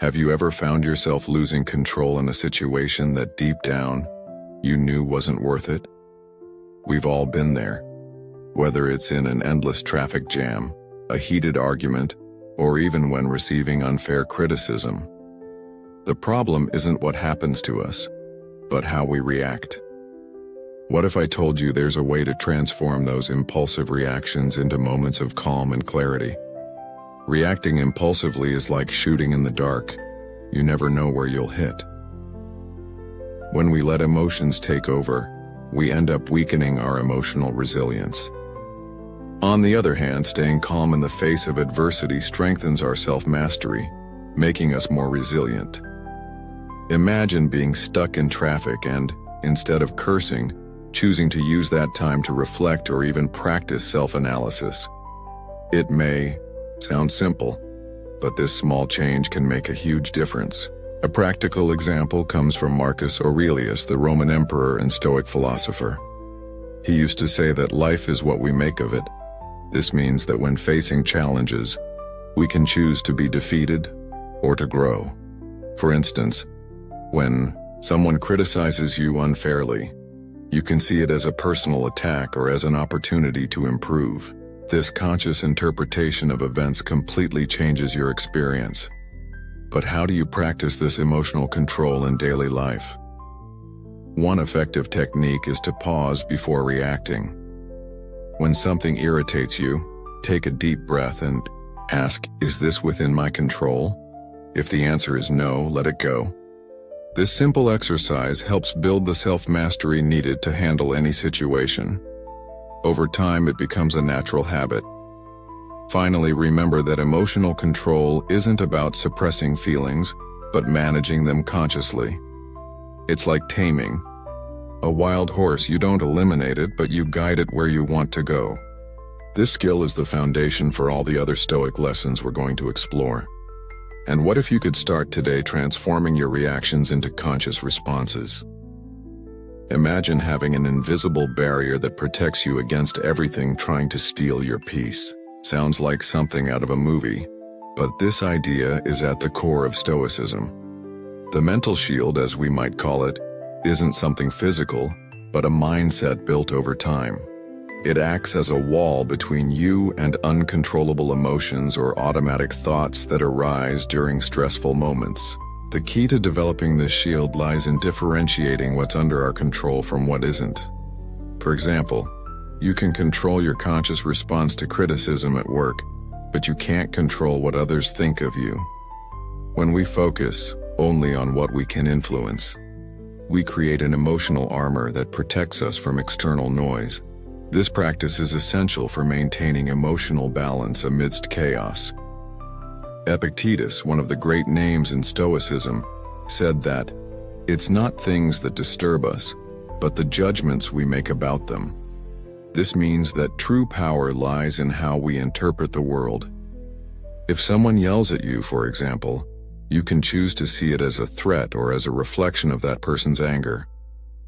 Have you ever found yourself losing control in a situation that deep down you knew wasn't worth it? We've all been there, whether it's in an endless traffic jam, a heated argument, or even when receiving unfair criticism. The problem isn't what happens to us, but how we react. What if I told you there's a way to transform those impulsive reactions into moments of calm and clarity? Reacting impulsively is like shooting in the dark. You never know where you'll hit. When we let emotions take over, we end up weakening our emotional resilience. On the other hand, staying calm in the face of adversity strengthens our self-mastery, making us more resilient. Imagine being stuck in traffic and, instead of cursing, choosing to use that time to reflect or even practice self-analysis. It may sound simple, but this small change can make a huge difference. A practical example comes from Marcus Aurelius, the Roman emperor and Stoic philosopher. He used to say that life is what we make of it. This means that when facing challenges, we can choose to be defeated or to grow. For instance, when someone criticizes you unfairly, you can see it as a personal attack or as an opportunity to improve. This conscious interpretation of events completely changes your experience. But how do you practice this emotional control in daily life? One effective technique is to pause before reacting. When something irritates you, take a deep breath and ask, "Is this within my control?" If the answer is no, let it go. This simple exercise helps build the self-mastery needed to handle any situation. Over time, it becomes a natural habit. Finally, remember that emotional control isn't about suppressing feelings, but managing them consciously. It's like taming a wild horse. You don't eliminate it, but you guide it where you want to go. This skill is the foundation for all the other Stoic lessons we're going to explore. And what if you could start today transforming your reactions into conscious responses? Imagine having an invisible barrier that protects you against everything trying to steal your peace. Sounds like something out of a movie, but this idea is at the core of Stoicism. The mental shield, as we might call it, isn't something physical, but a mindset built over time. It acts as a wall between you and uncontrollable emotions or automatic thoughts that arise during stressful moments. The key to developing this shield lies in differentiating what's under our control from what isn't. For example, you can control your conscious response to criticism at work, but you can't control what others think of you. When we focus only on what we can influence, we create an emotional armor that protects us from external noise. This practice is essential for maintaining emotional balance amidst chaos. Epictetus, one of the great names in Stoicism, said that it's not things that disturb us, but the judgments we make about them. This means that true power lies in how we interpret the world. If someone yells at you, for example, you can choose to see it as a threat or as a reflection of that person's anger,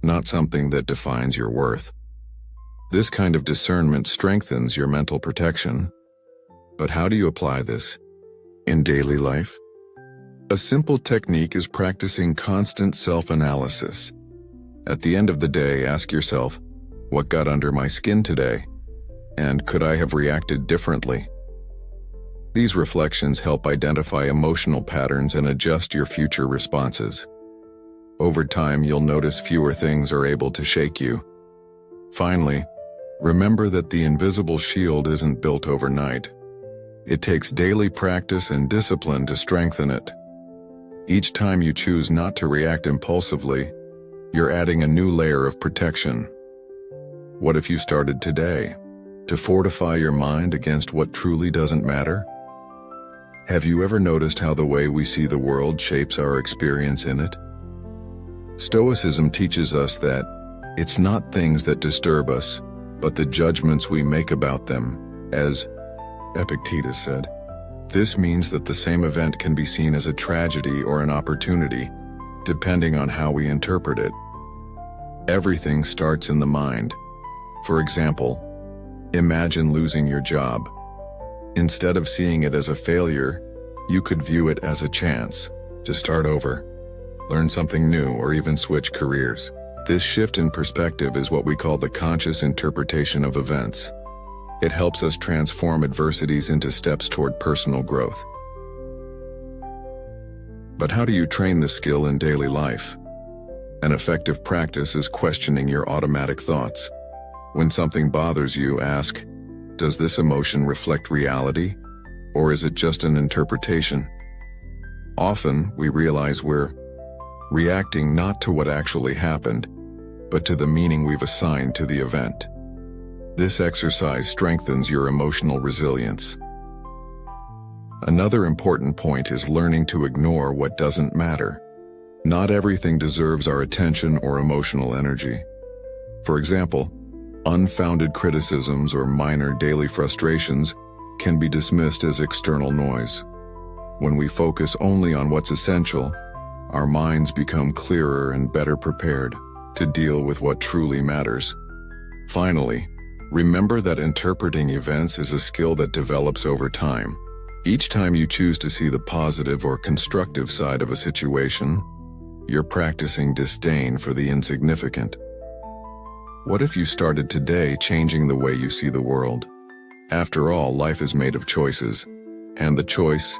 not something that defines your worth. This kind of discernment strengthens your mental protection. But how do you apply this in daily life? A simple technique is practicing constant self-analysis. At the end of the day, ask yourself, what got under my skin today? And could I have reacted differently? These reflections help identify emotional patterns and adjust your future responses. Over time, you'll notice fewer things are able to shake you. Finally, remember that the invisible shield isn't built overnight. It takes daily practice and discipline to strengthen it. Each time you choose not to react impulsively, you're adding a new layer of protection. What if you started today to fortify your mind against what truly doesn't matter? Have you ever noticed how the way we see the world shapes our experience in it? Stoicism teaches us that it's not things that disturb us, but the judgments we make about them, as Epictetus said. This means that the same event can be seen as a tragedy or an opportunity, depending on how we interpret it. Everything starts in the mind. For example, imagine losing your job. Instead of seeing it as a failure, you could view it as a chance. to start over, learn something new, or even switch careers. This shift in perspective is what we call the conscious interpretation of events. It helps us transform adversities into steps toward personal growth. But how do you train this skill in daily life? An effective practice is questioning your automatic thoughts. When something bothers you, ask, does this emotion reflect reality, or is it just an interpretation? Often, we realize we're reacting not to what actually happened, but to the meaning we've assigned to the event. This exercise strengthens your emotional resilience. Another important point is learning to ignore what doesn't matter. Not everything deserves our attention or emotional energy. For example, unfounded criticisms or minor daily frustrations can be dismissed as external noise. When we focus only on what's essential, our minds become clearer and better prepared to deal with what truly matters. Finally, remember that interpreting events is a skill that develops over time. Each time you choose to see the positive or constructive side of a situation, you're practicing disdain for the insignificant. What if you started today changing the way you see the world? After all, life is made of choices, and the choice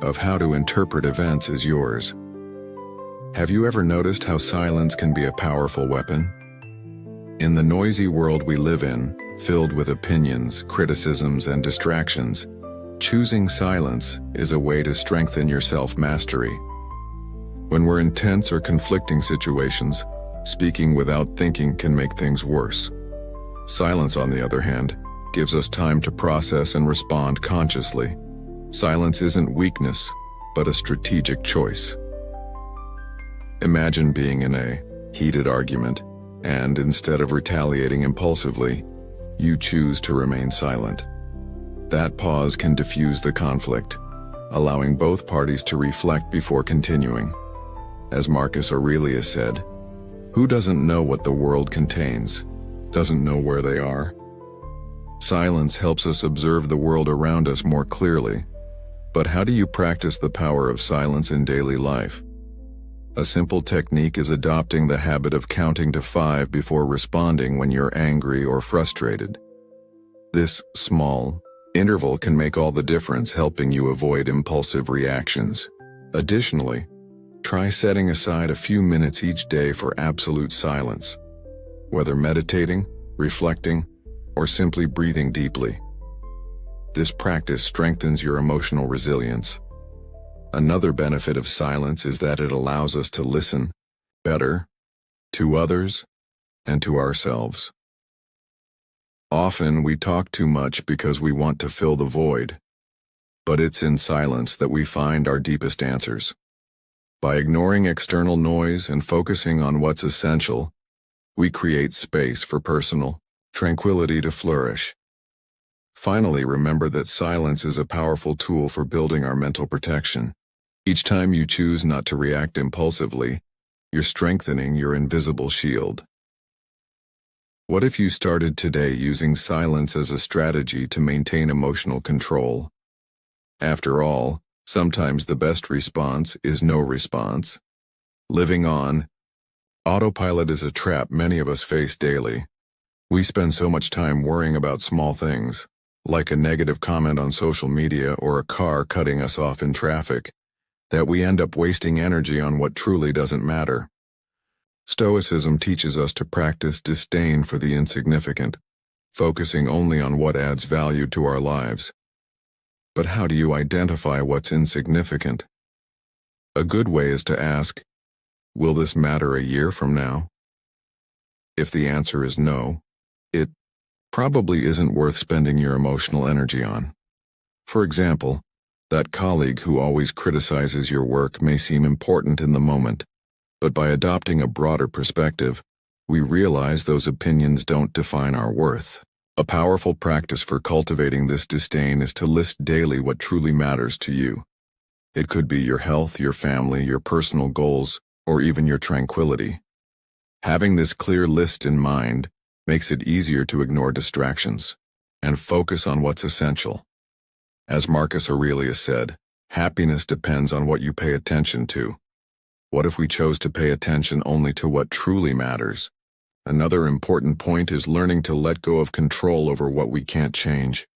of how to interpret events is yours. Have you ever noticed how silence can be a powerful weapon? In the noisy world we live in, filled with opinions, criticisms, and distractions, choosing silence is a way to strengthen your self-mastery. When we're in tense or conflicting situations, speaking without thinking can make things worse. Silence, on the other hand, gives us time to process and respond consciously. Silence isn't weakness, but a strategic choice. Imagine being in a heated argument, and instead of retaliating impulsively, you choose to remain silent. That pause can diffuse the conflict, allowing both parties to reflect before continuing. As Marcus Aurelius said, "Who doesn't know what the world contains, doesn't know where they are?" Silence helps us observe the world around us more clearly. But how do you practice the power of silence in daily life? A simple technique is adopting the habit of counting to 5 before responding when you're angry or frustrated. This small interval can make all the difference, helping you avoid impulsive reactions. Additionally, try setting aside a few minutes each day for absolute silence, whether meditating, reflecting, or simply breathing deeply. This practice strengthens your emotional resilience. Another benefit of silence is that it allows us to listen better to others and to ourselves. Often we talk too much because we want to fill the void, but it's in silence that we find our deepest answers. By ignoring external noise and focusing on what's essential, we create space for personal tranquility to flourish. Finally, remember that silence is a powerful tool for building our mental protection. Each time you choose not to react impulsively, you're strengthening your invisible shield. What if you started today using silence as a strategy to maintain emotional control? After all, sometimes the best response is no response. Living on autopilot is a trap many of us face daily. We spend so much time worrying about small things, like a negative comment on social media or a car cutting us off in traffic, that we end up wasting energy on what truly doesn't matter. Stoicism teaches us to practice disdain for the insignificant, focusing only on what adds value to our lives. But how do you identify what's insignificant? A good way is to ask, will this matter a year from now? If the answer is no, it probably isn't worth spending your emotional energy on. For example, that colleague who always criticizes your work may seem important in the moment, but by adopting a broader perspective, we realize those opinions don't define our worth. A powerful practice for cultivating this disdain is to list daily what truly matters to you. It could be your health, your family, your personal goals, or even your tranquility. Having this clear list in mind makes it easier to ignore distractions and focus on what's essential. As Marcus Aurelius said, Happiness depends on what you pay attention to. What if we chose to pay attention only to what truly matters? Another important point is learning to let go of control over what we can't change.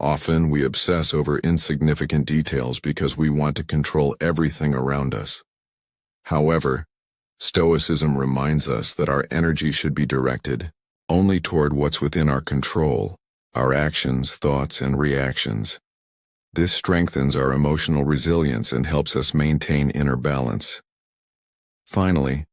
Often we obsess over insignificant details because we want to control everything around us. However, Stoicism reminds us that our energy should be directed only toward what's within our control, our actions, thoughts, and reactions. This strengthens our emotional resilience and helps us maintain inner balance. Finally,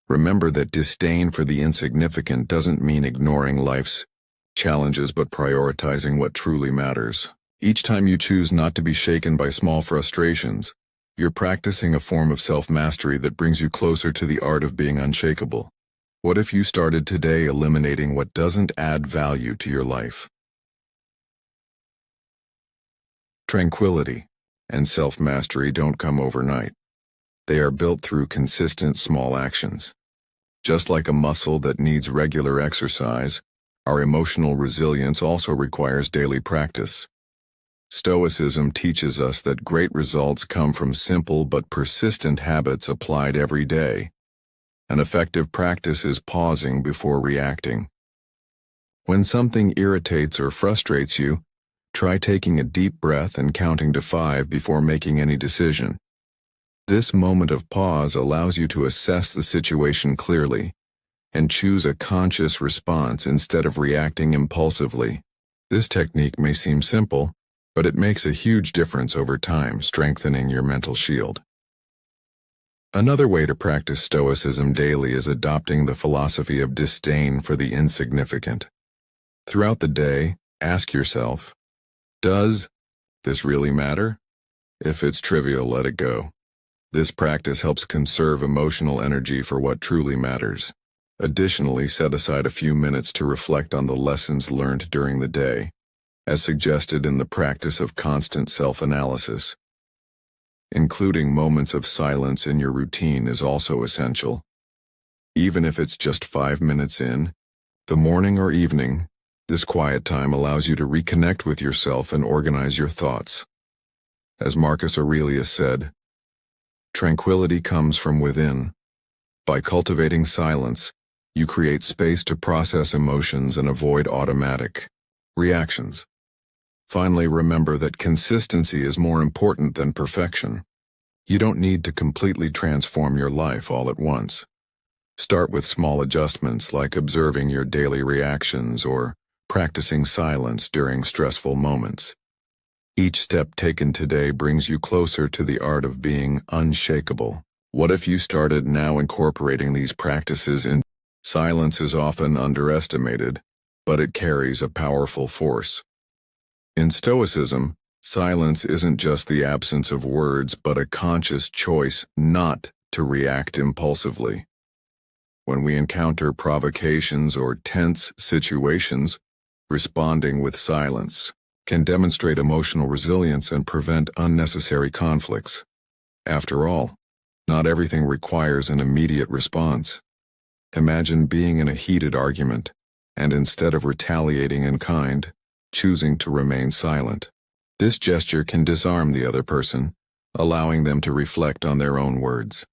remember that disdain for the insignificant doesn't mean ignoring life's challenges but prioritizing what truly matters. Each time you choose not to be shaken by small frustrations, you're practicing a form of self-mastery that brings you closer to the art of being unshakable. What if you started today eliminating what doesn't add value to your life? Tranquility and self-mastery don't come overnight. They are built through consistent small actions. Just like a muscle that needs regular exercise, our emotional resilience also requires daily practice. Stoicism teaches us that great results come from simple but persistent habits applied every day. An effective practice is pausing before reacting. When something irritates or frustrates you, try taking a deep breath and counting to 5 before making any decision. This moment of pause allows you to assess the situation clearly and choose a conscious response instead of reacting impulsively. This technique may seem simple, but it makes a huge difference over time, strengthening your mental shield. Another way to practice Stoicism daily is adopting the philosophy of disdain for the insignificant. Throughout the day, ask yourself, does this really matter? If it's trivial, let it go. This practice helps conserve emotional energy for what truly matters. Additionally, set aside a few minutes to reflect on the lessons learned during the day, as suggested in the practice of constant self-analysis. Including moments of silence in your routine is also essential. Even if it's just 5 minutes in the morning or evening, this quiet time allows you to reconnect with yourself and organize your thoughts. As Marcus Aurelius said, tranquility comes from within. By cultivating silence, you create space to process emotions and avoid automatic reactions. Finally, remember that consistency is more important than perfection. You don't need to completely transform your life all at once. Start with small adjustments like observing your daily reactions or practicing silence during stressful moments. Each step taken today brings you closer to the art of being unshakable. What if you started now incorporating these practices in? Silence is often underestimated, but it carries a powerful force. In Stoicism, silence isn't just the absence of words, but a conscious choice not to react impulsively. When we encounter provocations or tense situations, responding with silence can demonstrate emotional resilience and prevent unnecessary conflicts. After all, not everything requires an immediate response. Imagine being in a heated argument, and instead of retaliating in kind, choosing to remain silent. This gesture can disarm the other person, allowing them to reflect on their own words.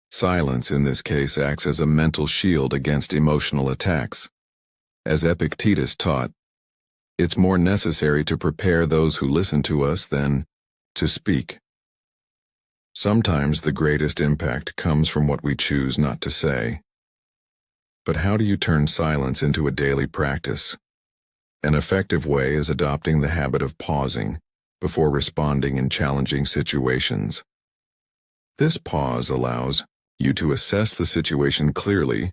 Silence in this case acts as a mental shield against emotional attacks. As Epictetus taught, it's more necessary to prepare those who listen to us than to speak. Sometimes the greatest impact comes from what we choose not to say. But how do you turn silence into a daily practice? An effective way is adopting the habit of pausing before responding in challenging situations. This pause allows you to assess the situation clearly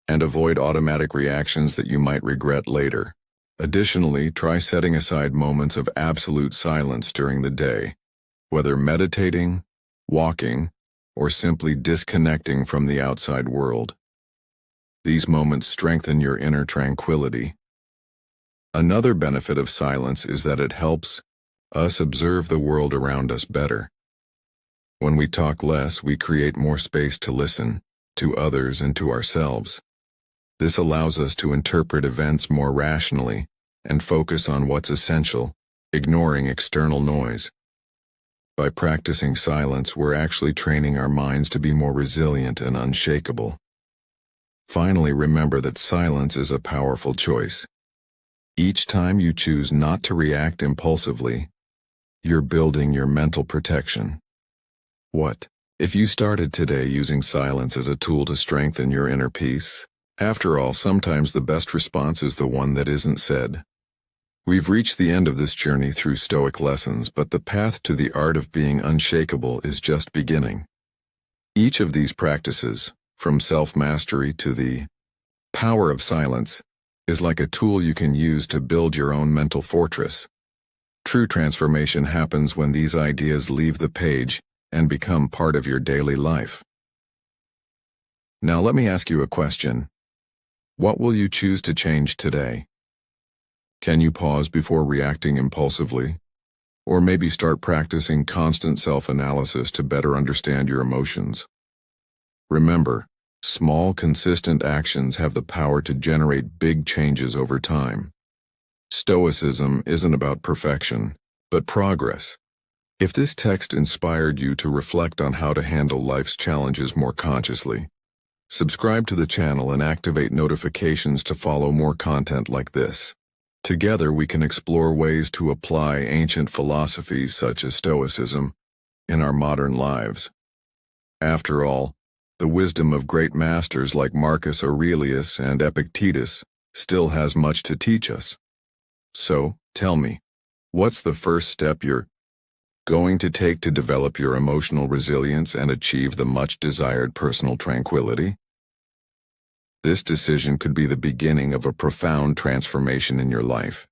and avoid automatic reactions that you might regret later. Additionally, try setting aside moments of absolute silence during the day, whether meditating, walking, or simply disconnecting from the outside world. These moments strengthen your inner tranquility. Another benefit of silence is that it helps us observe the world around us better. When we talk less, we create more space to listen to others and to ourselves. This allows us to interpret events more rationally and focus on what's essential, ignoring external noise. By practicing silence, we're actually training our minds to be more resilient and unshakable. Finally, remember that silence is a powerful choice. Each time you choose not to react impulsively, you're building your mental protection. What if you started today using silence as a tool to strengthen your inner peace? After all, sometimes the best response is the one that isn't said. We've reached the end of this journey through Stoic lessons, but the path to the art of being unshakable is just beginning. Each of these practices, from self-mastery to the power of silence, is like a tool you can use to build your own mental fortress. True transformation happens when these ideas leave the page and become part of your daily life. Now let me ask you a question. What will you choose to change today? Can you pause before reacting impulsively? Or maybe start practicing constant self-analysis to better understand your emotions? Remember, small, consistent actions have the power to generate big changes over time. Stoicism isn't about perfection, but progress. If this text inspired you to reflect on how to handle life's challenges more consciously, subscribe to the channel and activate notifications to follow more content like this. Together we can explore ways to apply ancient philosophies such as Stoicism in our modern lives. After all, the wisdom of great masters like Marcus Aurelius and Epictetus still has much to teach us. So, tell me, what's the first step you're going to take to develop your emotional resilience and achieve the much-desired personal tranquility? This decision could be the beginning of a profound transformation in your life.